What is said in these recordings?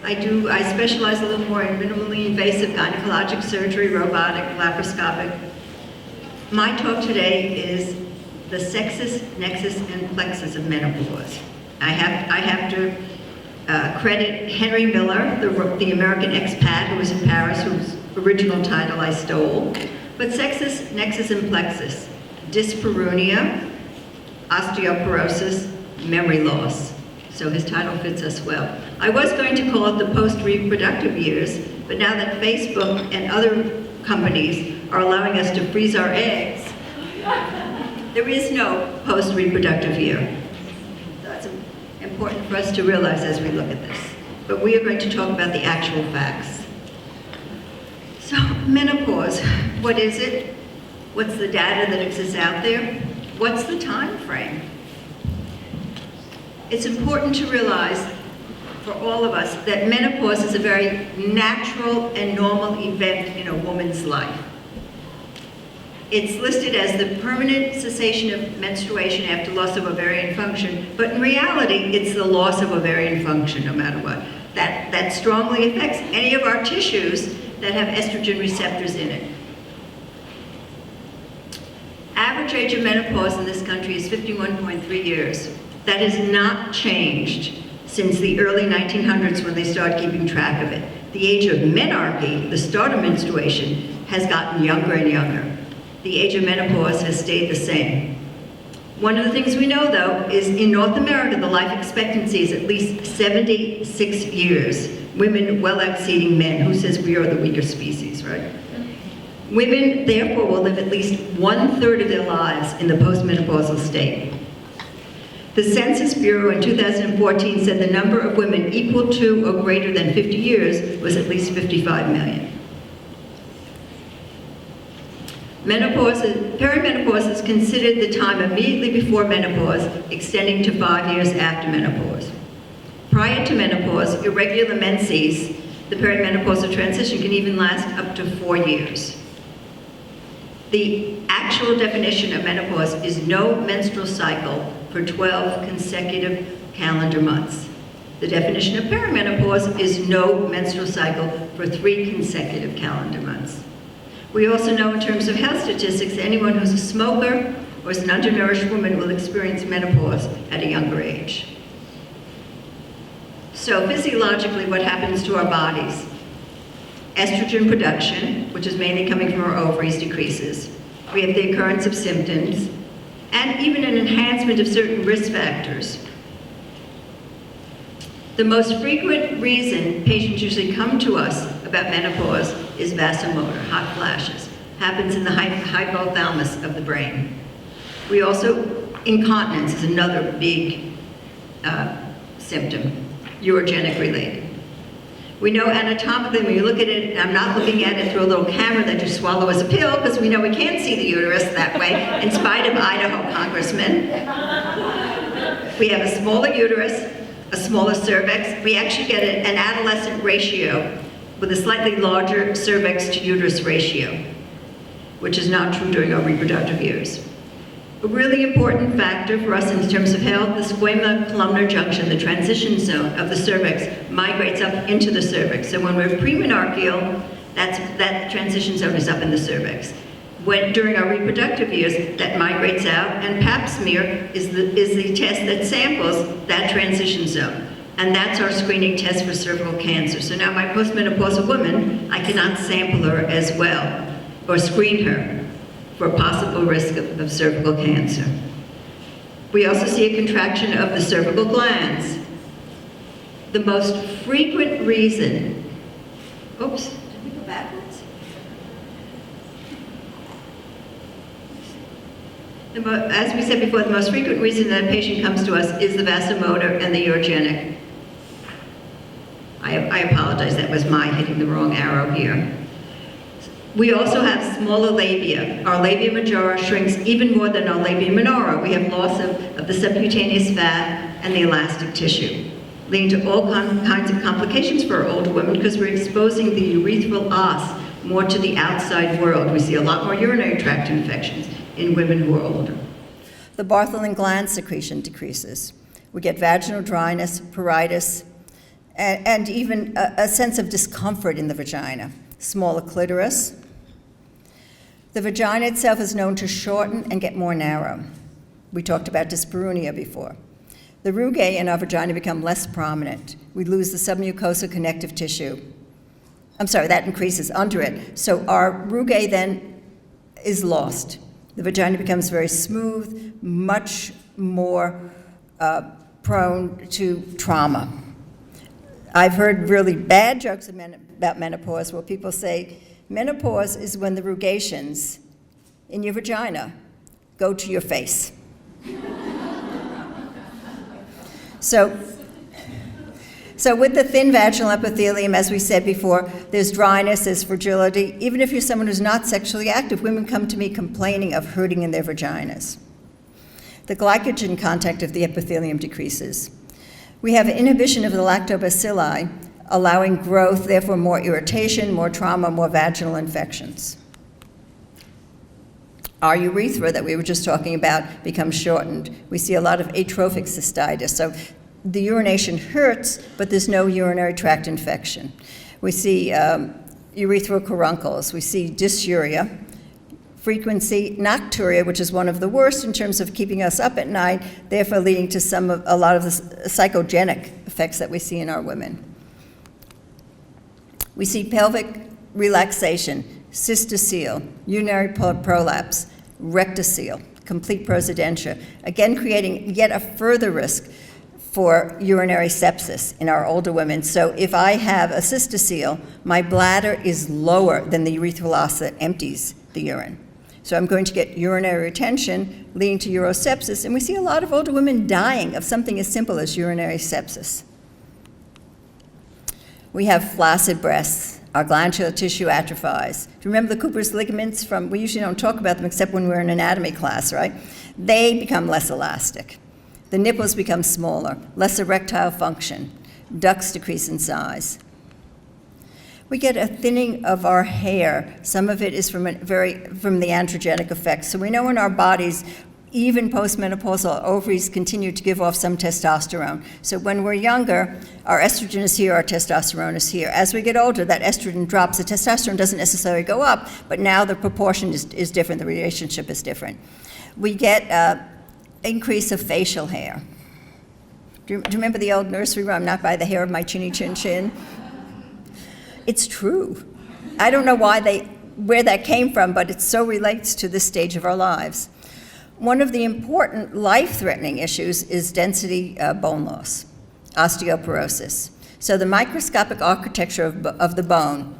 I specialize a little more in minimally invasive gynecologic surgery, robotic, laparoscopic. My talk today is the sexus, nexus, and plexus of menopause. I have to credit Henry Miller, the American expat who was in Paris, whose original title I stole. But sexus, nexus, and plexus, dyspareunia, osteoporosis, memory loss. So his title fits us well. I was going to call it the post-reproductive years, but now that Facebook and other companies are allowing us to freeze our eggs, there is no post-reproductive year. So that's important for us to realize as we look at this. But we are going to talk about the actual facts. So menopause, what is it? What's the data that exists out there? What's the time frame? It's important to realize for all of us that menopause is a very natural and normal event in a woman's life. It's listed as the permanent cessation of menstruation after loss of ovarian function, but in reality, it's the loss of ovarian function no matter what. That strongly affects any of our tissues that have estrogen receptors in it. Average age of menopause in this country is 51.3 years. That has not changed since the early 1900s when they started keeping track of it. The age of menarche, the start of menstruation, has gotten younger and younger. The age of menopause has stayed the same. One of the things we know, though, is in North America, the life expectancy is at least 76 years. Women well exceeding men. Who says we are the weaker species, right? Women, therefore, will live at least 1/3 of their lives in the postmenopausal state. The Census Bureau in 2014 said the number of women equal to or greater than 50 years was at least 55 million. Perimenopause is considered the time immediately before menopause, extending to 5 years after menopause. Prior to menopause, irregular menses, the perimenopausal transition, can even last up to 4 years. The actual definition of menopause is no menstrual cycle for 12 consecutive calendar months. The definition of perimenopause is no menstrual cycle for 3 consecutive calendar months. We also know in terms of health statistics, anyone who's a smoker or is an undernourished woman will experience menopause at a younger age. So physiologically, what happens to our bodies? Estrogen production, which is mainly coming from our ovaries, decreases. We have the occurrence of symptoms, and even an enhancement of certain risk factors. The most frequent reason patients usually come to us about menopause is vasomotor, hot flashes. Happens in the hypothalamus of the brain. We also, incontinence is another big symptom, urogenic related. We know anatomically, when you look at it, and I'm not looking at it through a little camera that you swallow as a pill, because we know we can't see the uterus that way, in spite of Idaho congressmen. We have a smaller uterus, a smaller cervix. We actually get an adolescent ratio with a slightly larger cervix to uterus ratio, which is not true during our reproductive years. A really important factor for us in terms of health, the squamous-columnar junction, the transition zone of the cervix, migrates up into the cervix. So when we're premenarcheal, that transition zone is up in the cervix. During our reproductive years, that migrates out, and Pap smear is the test that samples that transition zone. And that's our screening test for cervical cancer. So now my postmenopausal woman, I cannot sample her as well, or screen her for a possible risk of cervical cancer. We also see a contraction of the cervical glands. The most frequent reason, oops, did we go backwards? As we said before, the most frequent reason that a patient comes to us is the vasomotor and the urogenic. I apologize, that was my hitting the wrong arrow here. We also have smaller labia. Our labia majora shrinks even more than our labia minora. We have loss of the subcutaneous fat and the elastic tissue, leading to all kinds of complications for our older women because we're exposing the urethral os more to the outside world. We see a lot more urinary tract infections in women who are older. The Bartholin gland secretion decreases. We get vaginal dryness, pruritus, and even a sense of discomfort in the vagina. Smaller clitoris. The vagina itself is known to shorten and get more narrow. We talked about dyspareunia before. The rugae in our vagina become less prominent. We lose the submucosal connective tissue. That increases under it. So our rugae then is lost. The vagina becomes very smooth, much more prone to trauma. I've heard really bad jokes about menopause where people say, menopause is when the rugations in your vagina go to your face. So with the thin vaginal epithelium, as we said before, there's dryness, there's fragility. Even if you're someone who's not sexually active, women come to me complaining of hurting in their vaginas. The glycogen contact of the epithelium decreases. We have inhibition of the lactobacilli, allowing growth, therefore more irritation, more trauma, more vaginal infections. Our urethra that we were just talking about becomes shortened. We see a lot of atrophic cystitis. So the urination hurts, but there's no urinary tract infection. We see urethral caruncles. We see dysuria, frequency, nocturia, which is one of the worst in terms of keeping us up at night, therefore leading to a lot of the psychogenic effects that we see in our women. We see pelvic relaxation, cystocele, urinary prolapse, rectocele, complete prosodentia, again creating yet a further risk for urinary sepsis in our older women. So if I have a cystocele, my bladder is lower than the urethral os that empties the urine. So I'm going to get urinary retention leading to urosepsis, and we see a lot of older women dying of something as simple as urinary sepsis. We have flaccid breasts. Our glandular tissue atrophies. Do you remember the Cooper's ligaments we usually don't talk about them except when we're in anatomy class, right? They become less elastic. The nipples become smaller, less erectile function. Ducts decrease in size. We get a thinning of our hair. Some of it is from the androgenic effects. So we know in our bodies, even postmenopausal ovaries continue to give off some testosterone. So when we're younger, our estrogen is here, our testosterone is here. As we get older, that estrogen drops. The testosterone doesn't necessarily go up, but now the proportion is different, the relationship is different. We get increase of facial hair. Do you remember the old nursery rhyme, not by the hair of my chinny chin chin? It's true. I don't know where that came from, but it so relates to this stage of our lives. One of the important life-threatening issues is density bone loss, osteoporosis. So the microscopic architecture of the bone,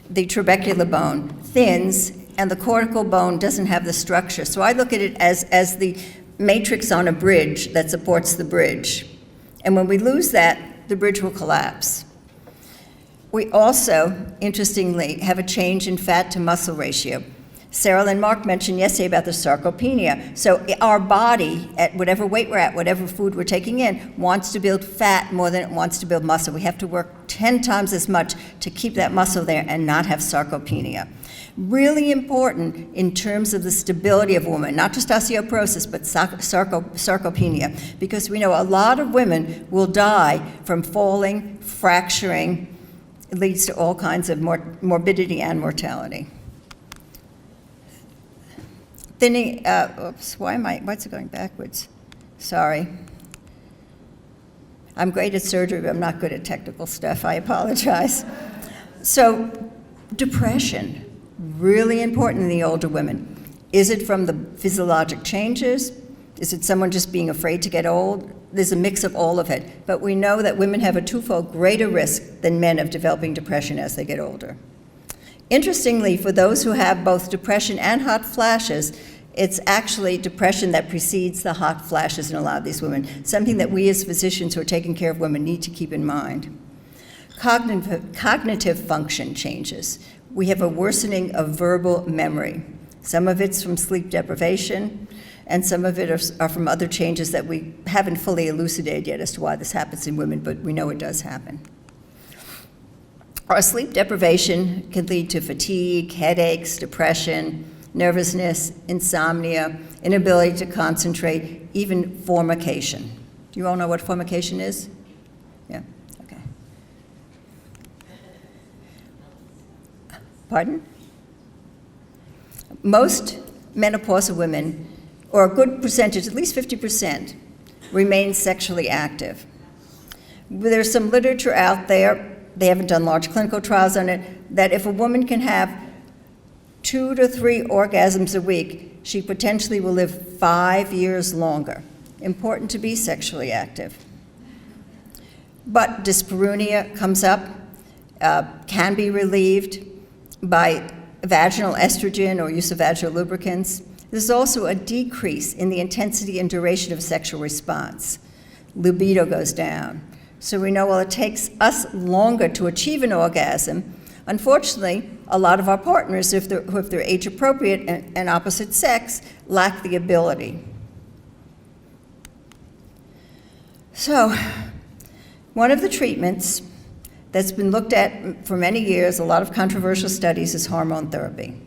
the trabecular bone, thins, and the cortical bone doesn't have the structure. So I look at it as the matrix on a bridge that supports the bridge. And when we lose that, the bridge will collapse. We also, interestingly, have a change in fat to muscle ratio. Sarah and Mark mentioned yesterday about the sarcopenia. So our body, at whatever weight we're at, whatever food we're taking in, wants to build fat more than it wants to build muscle. We have to work 10 times as much to keep that muscle there and not have sarcopenia. Really important in terms of the stability of a woman, not just osteoporosis, but sarcopenia, because we know a lot of women will die from falling, fracturing. It leads to all kinds of morbidity and mortality. Thinning, what's it going backwards? Sorry. I'm great at surgery, but I'm not good at technical stuff. I apologize. So, depression, really important in the older women. Is it from the physiologic changes? Is it someone just being afraid to get old? There's a mix of all of it. But we know that women have a twofold greater risk than men of developing depression as they get older. Interestingly, for those who have both depression and hot flashes, it's actually depression that precedes the hot flashes in a lot of these women, something that we as physicians who are taking care of women need to keep in mind. Cognitive function changes. We have a worsening of verbal memory. Some of it's from sleep deprivation, and some of it are from other changes that we haven't fully elucidated yet as to why this happens in women, but we know it does happen. Our sleep deprivation can lead to fatigue, headaches, depression, nervousness, insomnia, inability to concentrate, even formication. Do you all know what formication is? Yeah, okay. Pardon? Most menopausal women, or a good percentage, at least 50%, remain sexually active. There's some literature out there, they haven't done large clinical trials on it, that if a woman can have 2 to 3 orgasms a week, she potentially will live 5 years longer. Important to be sexually active. But dyspareunia comes up, can be relieved by vaginal estrogen or use of vaginal lubricants. There's also a decrease in the intensity and duration of sexual response. Libido goes down. So we know, well, it takes us longer to achieve an orgasm. Unfortunately, a lot of our partners, if they're age appropriate and opposite sex, lack the ability. So, one of the treatments that's been looked at for many years, a lot of controversial studies, is hormone therapy.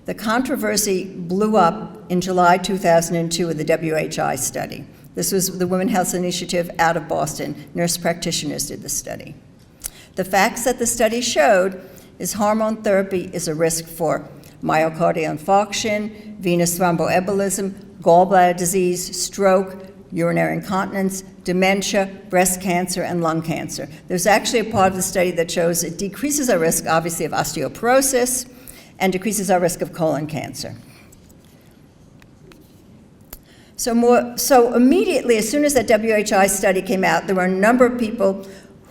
The controversy blew up in July 2002 with the WHI study. This was the Women's Health Initiative out of Boston. Nurse practitioners did the study. The facts that the study showed is hormone therapy is a risk for myocardial infarction, venous thromboembolism, gallbladder disease, stroke, urinary incontinence, dementia, breast cancer, and lung cancer. There's actually a part of the study that shows it decreases our risk, obviously, of osteoporosis and decreases our risk of colon cancer. So immediately, as soon as that WHI study came out, there were a number of people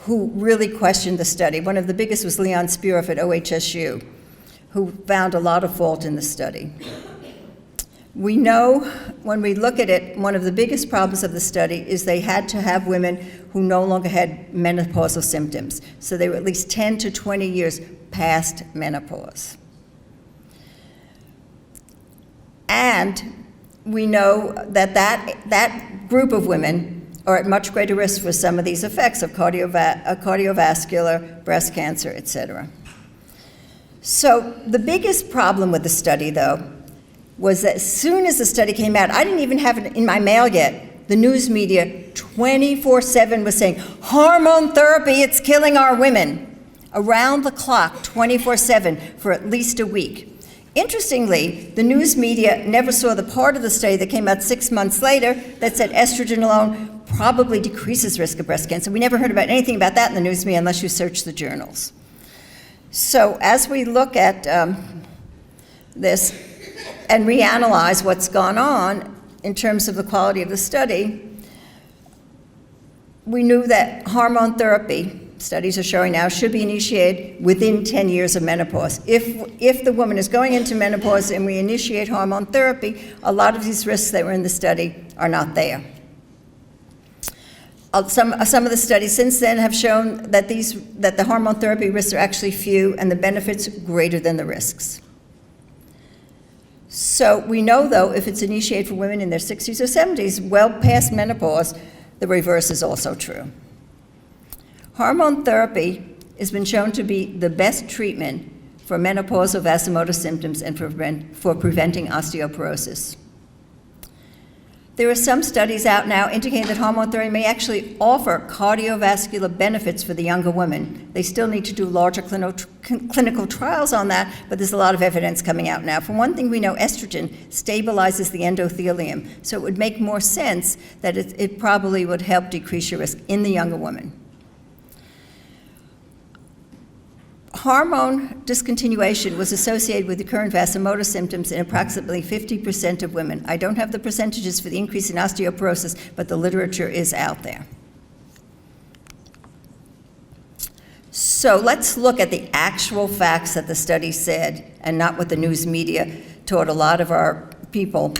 who really questioned the study. One of the biggest was Leon Spiroff at OHSU, who found a lot of fault in the study. We know, when we look at it, one of the biggest problems of the study is they had to have women who no longer had menopausal symptoms. So they were at least 10 to 20 years past menopause. And we know that that group of women are at much greater risk for some of these effects of cardiovascular, breast cancer, et cetera. So the biggest problem with the study, though, was that as soon as the study came out, I didn't even have it in my mail yet, the news media 24/7 was saying, hormone therapy, it's killing our women. Around the clock, 24/7, for at least a week. Interestingly, the news media never saw the part of the study that came out 6 months later that said estrogen alone probably decreases risk of breast cancer. We never heard about anything about that in the news media unless you search the journals. So as we look at this and reanalyze what's gone on in terms of the quality of the study, we knew that hormone therapy, studies are showing now, should be initiated within 10 years of menopause. If the woman is going into menopause and we initiate hormone therapy, a lot of these risks that were in the study are not there. Some of the studies since then have shown that the hormone therapy risks are actually few and the benefits greater than the risks. So we know, though, if it's initiated for women in their 60s or 70s, well past menopause, the reverse is also true. Hormone therapy has been shown to be the best treatment for menopausal vasomotor symptoms and for preventing osteoporosis. There are some studies out now indicating that hormone therapy may actually offer cardiovascular benefits for the younger women. They still need to do larger clinical trials on that, but there's a lot of evidence coming out now. For one thing, we know estrogen stabilizes the endothelium, so it would make more sense that it probably would help decrease your risk in the younger woman. Hormone discontinuation was associated with recurrent vasomotor symptoms in approximately 50% of women. I don't have the percentages for the increase in osteoporosis, but the literature is out there. So let's look at the actual facts that the study said, and not what the news media taught a lot of our people,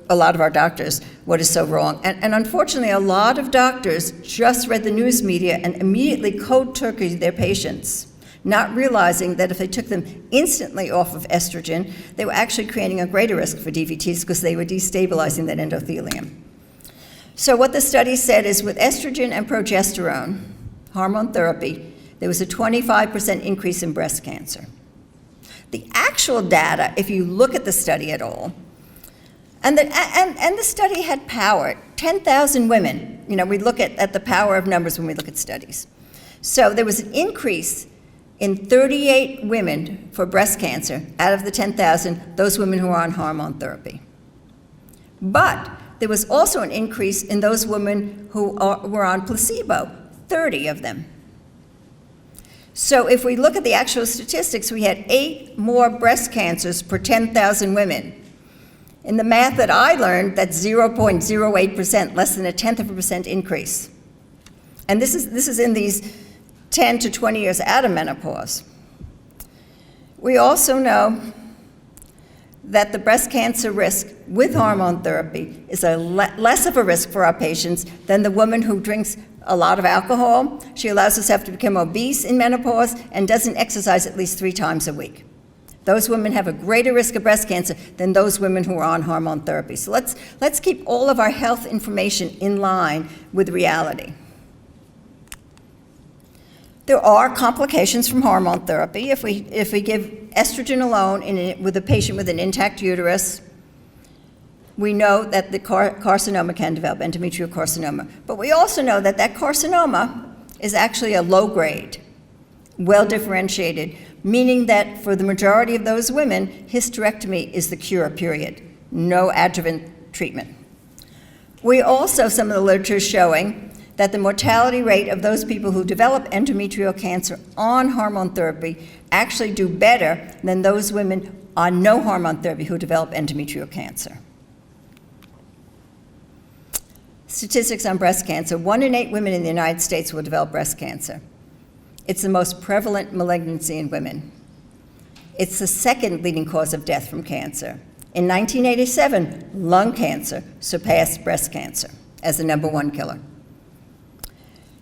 a lot of our doctors, what is so wrong. And unfortunately, a lot of doctors just read the news media and immediately cold turkeyed their patients, not realizing that if they took them instantly off of estrogen, they were actually creating a greater risk for DVTs because they were destabilizing that endothelium. So what the study said is with estrogen and progesterone, hormone therapy, there was a 25% increase in breast cancer. The actual data, if you look at the study at all, and the study had power, 10,000 women. You know, we look at the power of numbers when we look at studies. So there was an increase in 38 women for breast cancer out of the 10,000, those women who are on hormone therapy. But there was also an increase in those women who were on placebo, 30 of them. So if we look at the actual statistics, we had 8 more breast cancers per 10,000 women. In the math that I learned, that's 0.08%, less than 0.1% increase. And this is in these 10 to 20 years out of menopause. We also know that the breast cancer risk with hormone therapy is less of a risk for our patients than the woman who drinks a lot of alcohol. She allows herself to become obese in menopause and doesn't exercise at least 3 times a week. Those women have a greater risk of breast cancer than those women who are on hormone therapy. So let's keep all of our health information in line with reality. There are complications from hormone therapy. If we give estrogen alone with a patient with an intact uterus, we know that the carcinoma can develop, endometrial carcinoma. But we also know that that carcinoma is actually a low grade, well differentiated, meaning that for the majority of those women, hysterectomy is the cure, period. No adjuvant treatment. We also, some of the literature is showing that the mortality rate of those people who develop endometrial cancer on hormone therapy actually do better than those women on no hormone therapy who develop endometrial cancer. Statistics on breast cancer: 1 in 8 women in the United States will develop breast cancer. It's the most prevalent malignancy in women. It's the second leading cause of death from cancer. In 1987, lung cancer surpassed breast cancer as the #1 killer.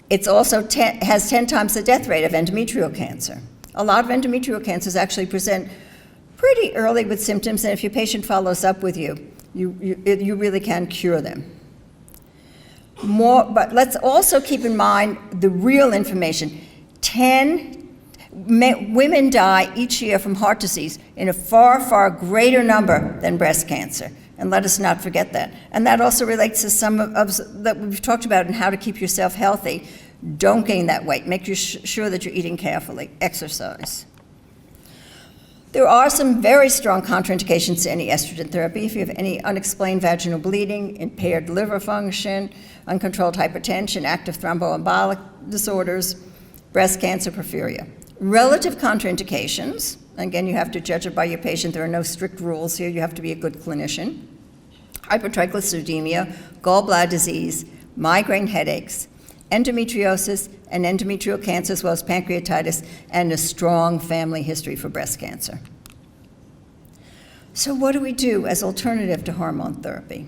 It's also has 10 times the death rate of endometrial cancer. A lot of endometrial cancers actually present pretty early with symptoms, and if your patient follows up with you, you really can cure them. But let's also keep in mind the real information. 10 women die each year from heart disease in a far, far greater number than breast cancer. And let us not forget that. And that also relates to some of that we've talked about and how to keep yourself healthy. Don't gain that weight. Make sure that you're eating carefully. Exercise. There are some very strong contraindications to any estrogen therapy. If you have any unexplained vaginal bleeding, impaired liver function, uncontrolled hypertension, active thromboembolic disorders, breast cancer, porphyria. Relative contraindications, again, you have to judge it by your patient. There are no strict rules here. You have to be a good clinician. Hypertriglyceridemia, gallbladder disease, migraine headaches, endometriosis and endometrial cancer, as well as pancreatitis, and a strong family history for breast cancer. So what do we do as alternative to hormone therapy?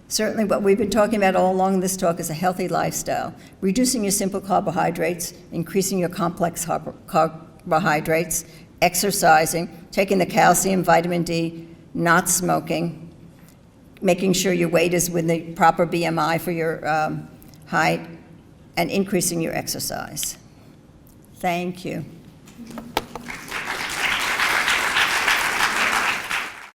Certainly what we've been talking about all along this talk is a healthy lifestyle. Reducing your simple carbohydrates, increasing your complex carbohydrates, exercising, taking the calcium, vitamin D, not smoking, making sure your weight is within the proper BMI for your height, and increasing your exercise. Thank you.